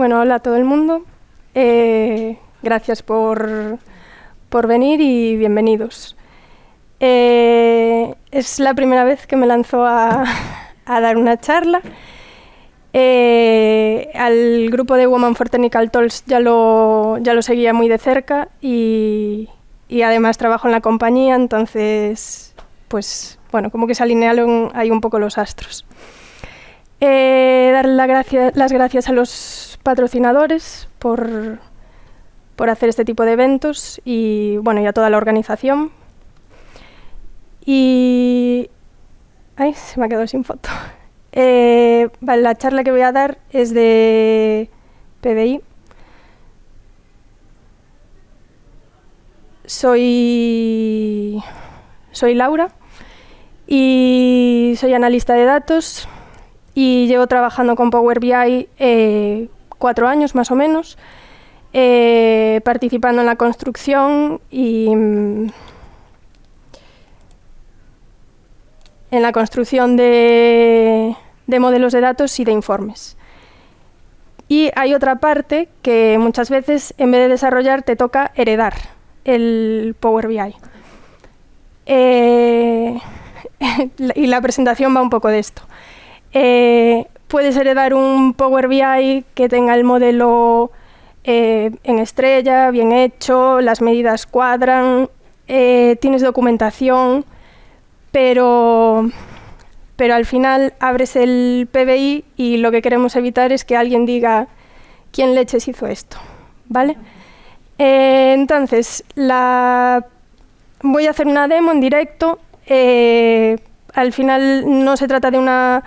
Bueno, hola a todo el mundo. Gracias por venir y bienvenidos. Es la primera vez que me lanzo a dar una charla. Al grupo de Women for Technical Talks ya lo seguía muy de cerca y además trabajo en la compañía, entonces, pues, bueno, como que se alinearon ahí un poco los astros. Dar las gracias a los patrocinadores por hacer este tipo de eventos y, bueno, y a toda la organización. Y... ¡ay! Se me ha quedado sin foto. Vale, la charla que voy a dar es de PBI. Soy Laura y soy analista de datos y llevo trabajando con Power BI 4 años más o menos, participando en la construcción y en la construcción de modelos de datos y de informes. Y hay otra parte que muchas veces, en vez de desarrollar, te toca heredar el Power BI. Y la presentación va un poco de esto. Puedes heredar un Power BI que tenga el modelo en estrella, bien hecho, las medidas cuadran, tienes documentación, pero al final abres el PBI y lo que queremos evitar es que alguien diga ¿quién leches hizo esto? ¿Vale? Entonces, voy a hacer una demo en directo. Al final no se trata de una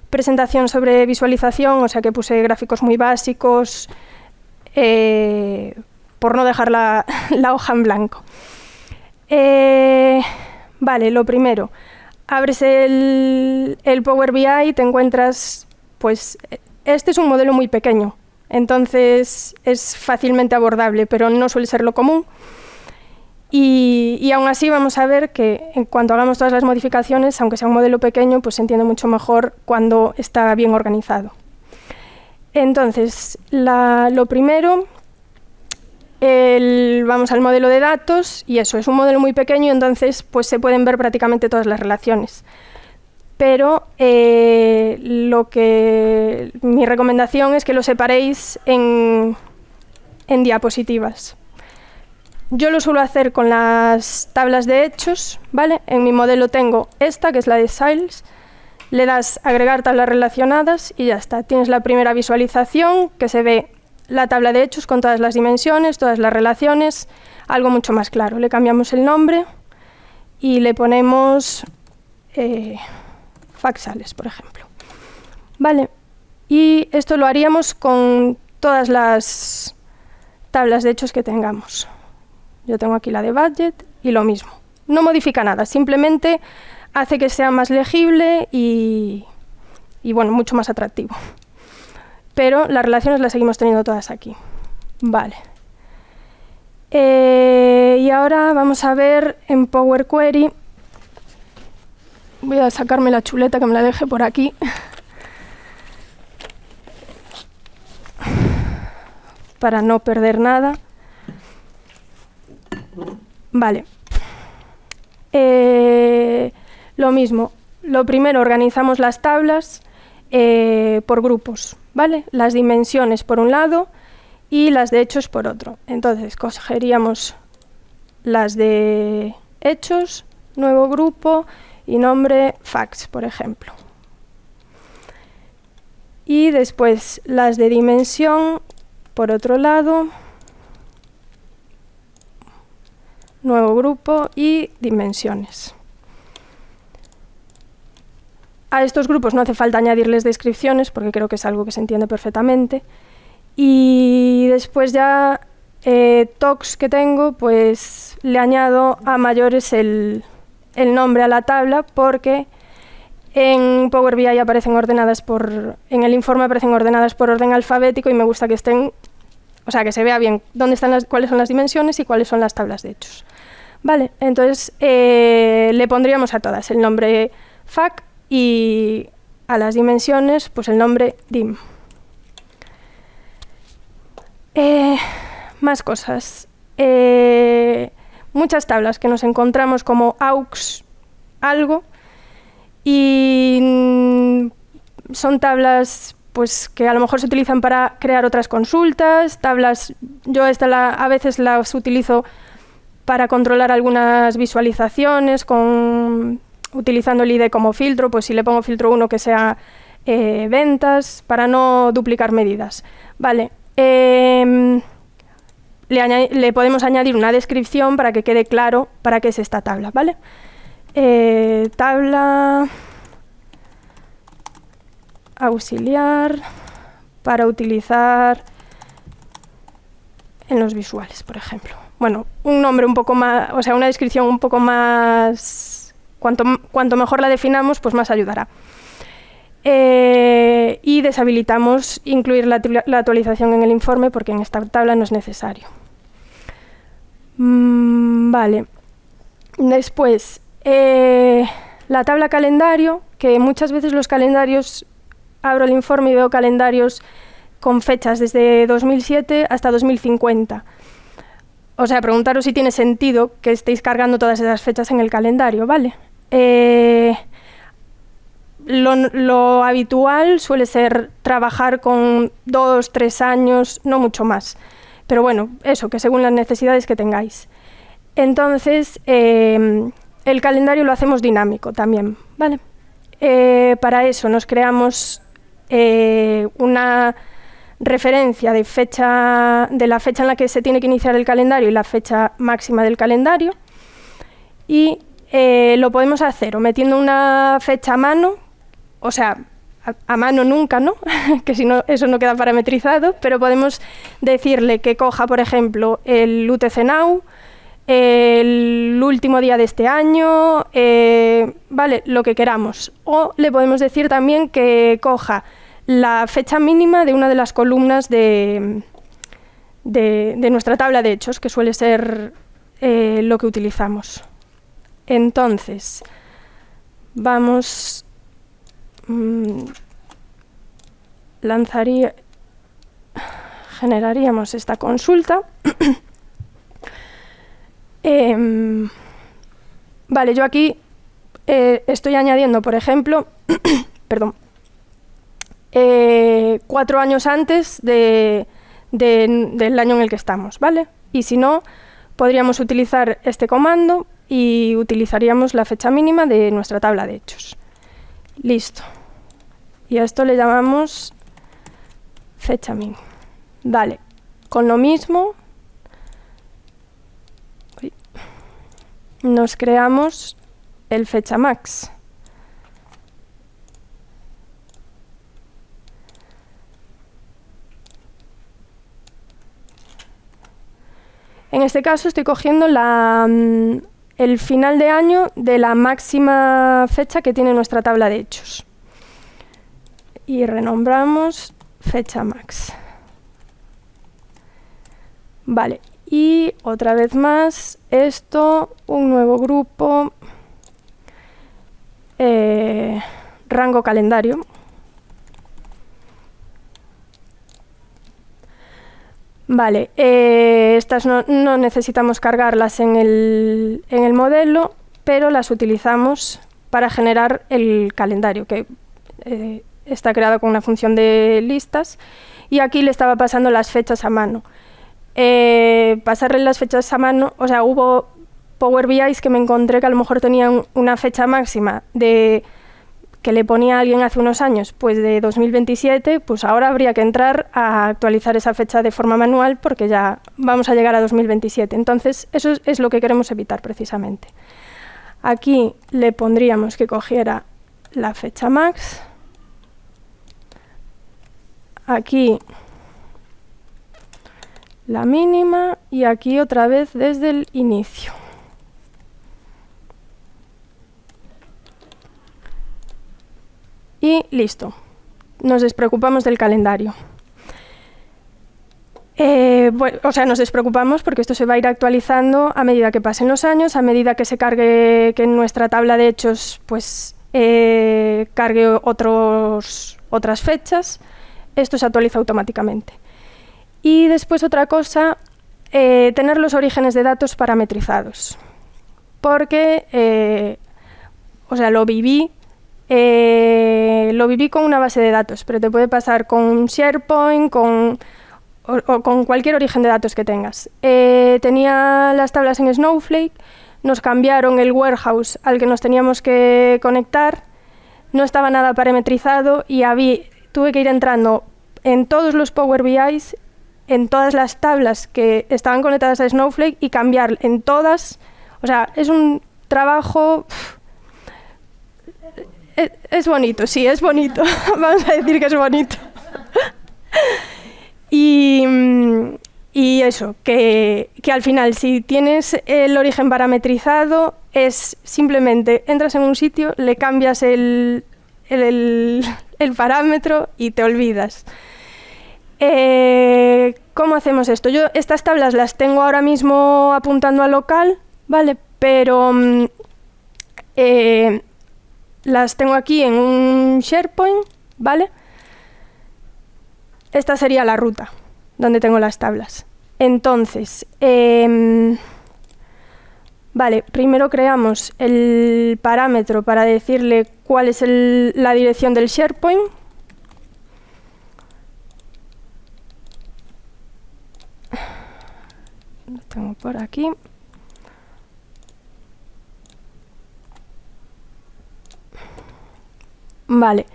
presentación sobre visualización, o sea que puse gráficos muy básicos por no dejar la hoja en blanco. Vale, lo primero, abres el Power BI y te encuentras, pues, este es un modelo muy pequeño, entonces es fácilmente abordable, pero no suele ser lo común. Y aún así vamos a ver que en cuanto hagamos todas las modificaciones, aunque sea un modelo pequeño, pues se entiende mucho mejor cuando está bien organizado. Entonces, lo primero, vamos al modelo de datos y eso, es un modelo muy pequeño, entonces pues se pueden ver prácticamente todas las relaciones. Pero mi recomendación es que lo separéis en diapositivas. Yo lo suelo hacer con las tablas de hechos, ¿vale? En mi modelo tengo esta, que es la de Sales. Le das agregar tablas relacionadas y ya está. Tienes la primera visualización, que se ve la tabla de hechos con todas las dimensiones, todas las relaciones, algo mucho más claro. Le cambiamos el nombre y le ponemos Facsales, por ejemplo. Vale, y esto lo haríamos con todas las tablas de hechos que tengamos. Yo tengo aquí la de budget y lo mismo. No modifica nada, simplemente hace que sea más legible y bueno, mucho más atractivo. Pero las relaciones las seguimos teniendo todas aquí. Vale. Y ahora vamos a ver en Power Query. Voy a sacarme la chuleta que me la dejé por aquí. Para no perder nada. Vale. Lo mismo. Lo primero, organizamos las tablas por grupos, ¿vale? Las dimensiones por un lado y las de hechos por otro. Entonces, cogeríamos las de hechos, nuevo grupo y nombre Facts, por ejemplo. Y después las de dimensión por otro lado, nuevo grupo y dimensiones. A estos grupos no hace falta añadirles descripciones porque creo que es algo que se entiende perfectamente. Y después ya talks que tengo, pues le añado a mayores el nombre a la tabla porque en Power BI aparecen ordenadas en el informe aparecen ordenadas por orden alfabético y me gusta que estén, o sea, que se vea bien dónde están cuáles son las dimensiones y cuáles son las tablas de hechos. Vale, entonces le pondríamos a todas el nombre fac y a las dimensiones pues el nombre dim. Más cosas. Muchas tablas que nos encontramos como aux algo y son tablas pues, que a lo mejor se utilizan para crear otras consultas, tablas, yo a veces las utilizo para controlar algunas visualizaciones utilizando el ID como filtro, pues si le pongo filtro 1 que sea ventas, para no duplicar medidas. Vale. Le podemos añadir una descripción para que quede claro para qué es esta tabla, ¿vale? Tabla auxiliar para utilizar en los visuales, por ejemplo. Bueno, un nombre un poco más, o sea, una descripción un poco más... Cuanto mejor la definamos, pues más ayudará. Y deshabilitamos incluir la actualización en el informe porque en esta tabla no es necesario. Vale. Después, la tabla calendario, que muchas veces los calendarios, abro el informe y veo calendarios con fechas desde 2007 hasta 2050. O sea, preguntaros si tiene sentido que estéis cargando todas esas fechas en el calendario, ¿vale? Lo habitual suele ser trabajar con 2, 3 años, no mucho más. Pero bueno, eso, que según las necesidades que tengáis. Entonces, el calendario lo hacemos dinámico también, ¿vale? Para eso nos creamos una referencia de la fecha en la que se tiene que iniciar el calendario y la fecha máxima del calendario. Y lo podemos hacer o metiendo una fecha a mano, o sea, a mano nunca, ¿no? Que si no, eso no queda parametrizado, pero podemos decirle que coja, por ejemplo, el UTC Now, el último día de este año, vale, lo que queramos. O le podemos decir también que coja la fecha mínima de una de las columnas de nuestra tabla de hechos, que suele ser lo que utilizamos. Entonces, generaríamos esta consulta. Vale, yo aquí estoy añadiendo, por ejemplo, perdón, 4 años antes del año en el que estamos, ¿vale? Y si no, podríamos utilizar este comando y utilizaríamos la fecha mínima de nuestra tabla de hechos. Listo. Y a esto le llamamos fecha mínima. Vale, con lo mismo nos creamos el fecha max. En este caso estoy cogiendo el final de año de la máxima fecha que tiene nuestra tabla de hechos. Y renombramos fecha max. Vale, y otra vez más, esto, un nuevo grupo, rango calendario. Vale, estas no necesitamos cargarlas en el modelo, pero las utilizamos para generar el calendario, que está creado con una función de listas, y aquí le estaba pasando las fechas a mano. Pasarle las fechas a mano, o sea, hubo Power BIs que me encontré que a lo mejor tenían una fecha máxima que le ponía a alguien hace unos años, pues de 2027, pues ahora habría que entrar a actualizar esa fecha de forma manual porque ya vamos a llegar a 2027. Entonces, eso es lo que queremos evitar precisamente. Aquí le pondríamos que cogiera la fecha max. Aquí la mínima y aquí otra vez desde el inicio. Y listo, nos despreocupamos del calendario. Bueno, o sea, nos despreocupamos porque esto se va a ir actualizando a medida que pasen los años, a medida que se cargue, que en nuestra tabla de hechos pues cargue otras fechas. Esto se actualiza automáticamente. Y después otra cosa, tener los orígenes de datos parametrizados. Porque, lo viví con una base de datos, pero te puede pasar con SharePoint, o con cualquier origen de datos que tengas. Tenía las tablas en Snowflake, nos cambiaron el warehouse al que nos teníamos que conectar, no estaba nada parametrizado y tuve que ir entrando en todos los Power BIs, en todas las tablas que estaban conectadas a Snowflake y cambiar en todas. O sea, es un trabajo... Es bonito, sí, es bonito. Vamos a decir que es bonito. Y eso, que al final, si tienes el origen parametrizado, es simplemente entras en un sitio, le cambias el parámetro y te olvidas. ¿Cómo hacemos esto? Yo estas tablas las tengo ahora mismo apuntando a local, ¿vale? Pero las tengo aquí en un SharePoint, ¿vale? Esta sería la ruta donde tengo las tablas. Entonces, vale, primero creamos el parámetro para decirle cuál es la dirección del SharePoint. Lo tengo por aquí. Vale.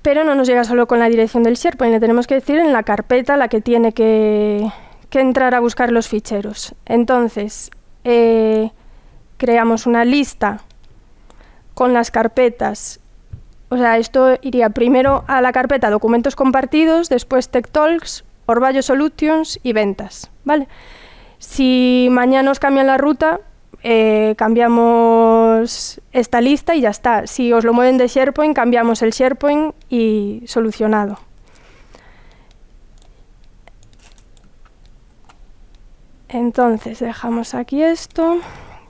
Pero no nos llega solo con la dirección del SharePoint, le tenemos que decir en la carpeta a la que tiene que entrar a buscar los ficheros. Entonces, creamos una lista con las carpetas. O sea, esto iría primero a la carpeta documentos compartidos, después Tech Talks, Orvallo Solutions y ventas, ¿vale? Si mañana nos cambian la ruta, cambiamos esta lista y ya está. Si os lo mueven de SharePoint, cambiamos el SharePoint y solucionado. Entonces dejamos aquí esto.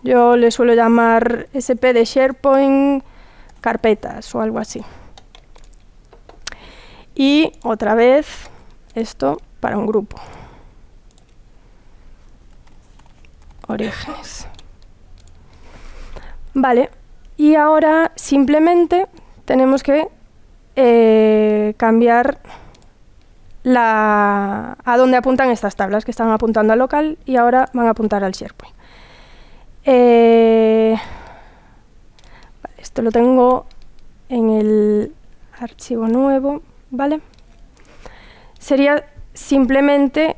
Yo le suelo llamar SP de SharePoint carpetas o algo así. Y otra vez esto para un grupo. Orígenes. Vale, y ahora simplemente tenemos que cambiar a dónde apuntan estas tablas, que estaban apuntando al local y ahora van a apuntar al SharePoint. Vale, esto lo tengo en el archivo nuevo, ¿vale? Sería simplemente...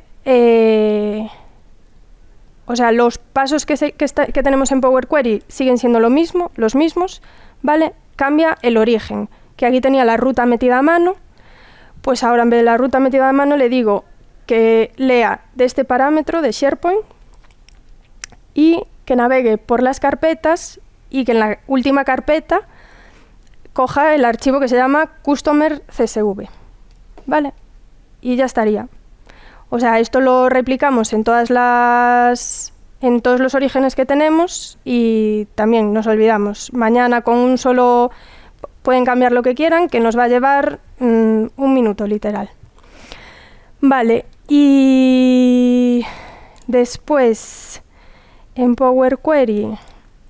los pasos que tenemos en Power Query siguen siendo los mismos, ¿vale? Cambia el origen, que aquí tenía la ruta metida a mano, pues ahora en vez de la ruta metida a mano le digo que lea de este parámetro de SharePoint y que navegue por las carpetas y que en la última carpeta coja el archivo que se llama Customer CSV, ¿vale? Y ya estaría. O sea, esto lo replicamos en todos los orígenes que tenemos y también nos olvidamos. Mañana con un solo pueden cambiar lo que quieran, que nos va a llevar un minuto literal. Vale, y después en Power Query,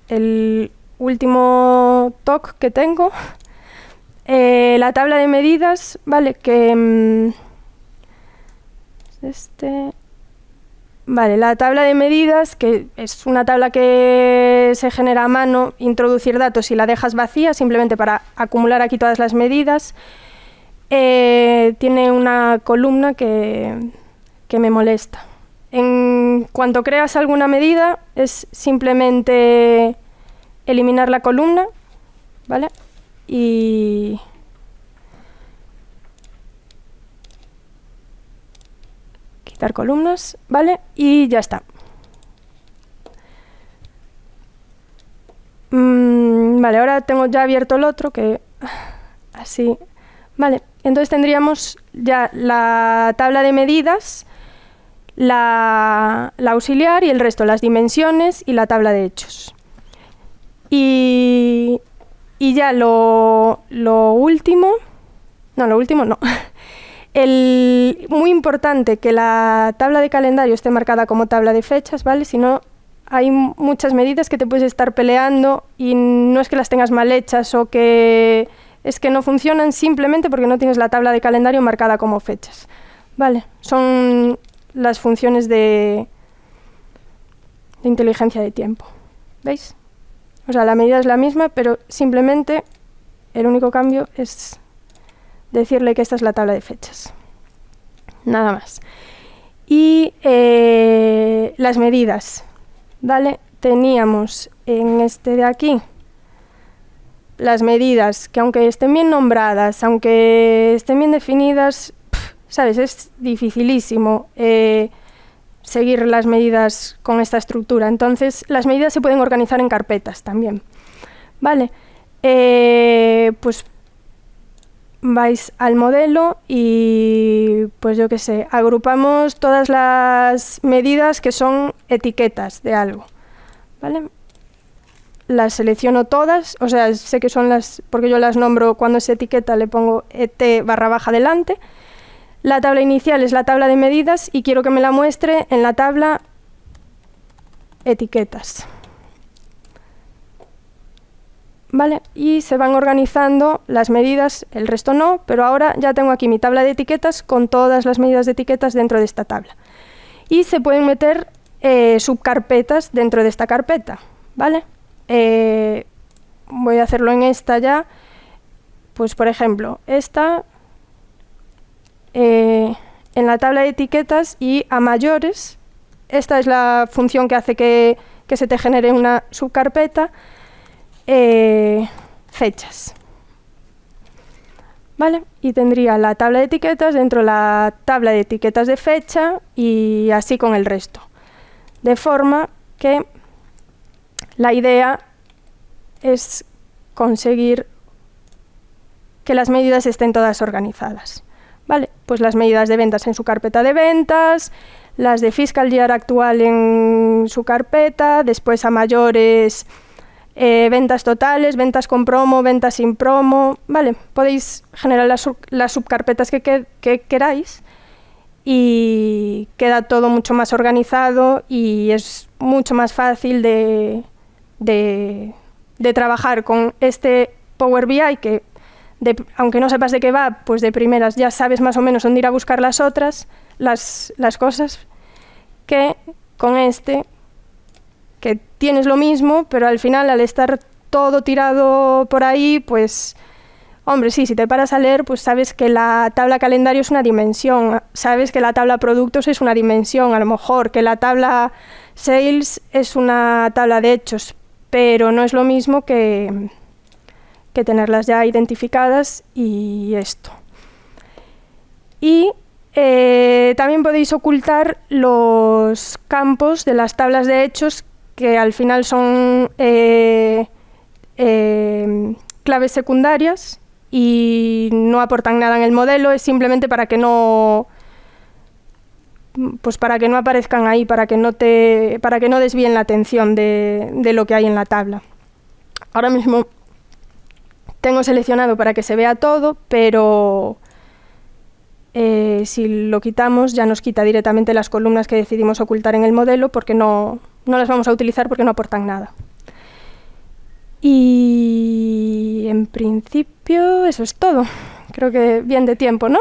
el último talk que tengo, la tabla de medidas, vale, que... Vale, la tabla de medidas, que es una tabla que se genera a mano, introducir datos y la dejas vacía, simplemente para acumular aquí todas las medidas, tiene una columna que me molesta. En cuanto creas alguna medida, es simplemente eliminar la columna, ¿vale? Y... quitar columnas, ¿vale? Y ya está. Vale, ahora tengo ya abierto el otro, que así, vale. Entonces tendríamos ya la tabla de medidas, la auxiliar y el resto, las dimensiones y la tabla de hechos. Y ya lo último no. Muy importante que la tabla de calendario esté marcada como tabla de fechas, ¿vale? Si no, hay muchas medidas que te puedes estar peleando y no es que las tengas mal hechas o que es que no funcionan simplemente porque no tienes la tabla de calendario marcada como fechas, ¿vale? Son las funciones de inteligencia de tiempo, ¿veis? O sea, la medida es la misma, pero simplemente el único cambio es decirle que esta es la tabla de fechas. Nada más. Y las medidas, ¿vale? Teníamos en este de aquí las medidas que aunque estén bien nombradas, aunque estén bien definidas, ¿sabes? Es dificilísimo seguir las medidas con esta estructura. Entonces, las medidas se pueden organizar en carpetas también, ¿vale? Pues vais al modelo y, pues yo qué sé, agrupamos todas las medidas que son etiquetas de algo, ¿vale? Las selecciono todas, o sea, sé que son las, porque yo las nombro cuando es etiqueta, le pongo ET_, delante. La tabla inicial es la tabla de medidas y quiero que me la muestre en la tabla etiquetas. ¿Vale? Y se van organizando las medidas, el resto no, pero ahora ya tengo aquí mi tabla de etiquetas con todas las medidas de etiquetas dentro de esta tabla. Y se pueden meter subcarpetas dentro de esta carpeta, ¿vale? Voy a hacerlo en esta ya. Pues por ejemplo, esta en la tabla de etiquetas y a mayores, esta es la función que hace que se te genere una subcarpeta. Fechas, ¿vale? Y tendría la tabla de etiquetas dentro de la tabla de etiquetas de fecha y así con el resto. De forma que la idea es conseguir que las medidas estén todas organizadas, ¿vale? Pues las medidas de ventas en su carpeta de ventas, las de fiscal year actual en su carpeta, después a mayores ventas totales, ventas con promo, ventas sin promo, ¿vale? Podéis generar las subcarpetas que queráis y queda todo mucho más organizado y es mucho más fácil de trabajar con este Power BI que, aunque no sepas de qué va, pues de primeras ya sabes más o menos dónde ir a buscar las otras, las cosas, que con este que tienes lo mismo, pero al final, al estar todo tirado por ahí, pues, hombre, sí, si te paras a leer, pues sabes que la tabla calendario es una dimensión, sabes que la tabla productos es una dimensión, a lo mejor que la tabla sales es una tabla de hechos, pero no es lo mismo que tenerlas ya identificadas y esto. Y también podéis ocultar los campos de las tablas de hechos que al final son claves secundarias y no aportan nada en el modelo, es simplemente para que no aparezcan ahí, para que no desvíen la atención de lo que hay en la tabla. Ahora mismo tengo seleccionado para que se vea todo, pero si lo quitamos ya nos quita directamente las columnas que decidimos ocultar en el modelo porque no las vamos a utilizar porque no aportan nada. Y en principio eso es todo. Creo que bien de tiempo, ¿no?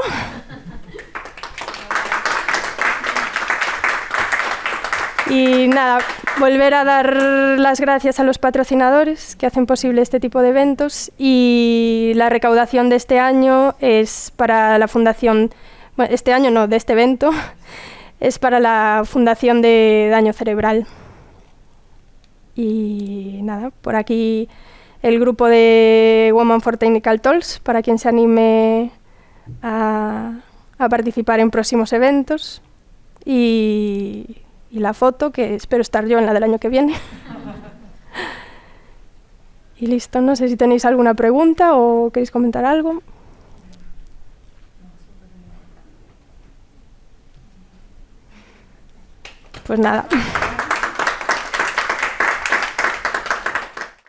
Y nada, volver a dar las gracias a los patrocinadores que hacen posible este tipo de eventos y la recaudación de este año es para la fundación, bueno, este año no, de este evento, es para la Fundación de Daño Cerebral. Y nada, por aquí el grupo de Women for Technical Talks, para quien se anime a participar en próximos eventos. Y la foto, que espero estar yo en la del año que viene. Y listo, no sé si tenéis alguna pregunta o queréis comentar algo. Pues nada.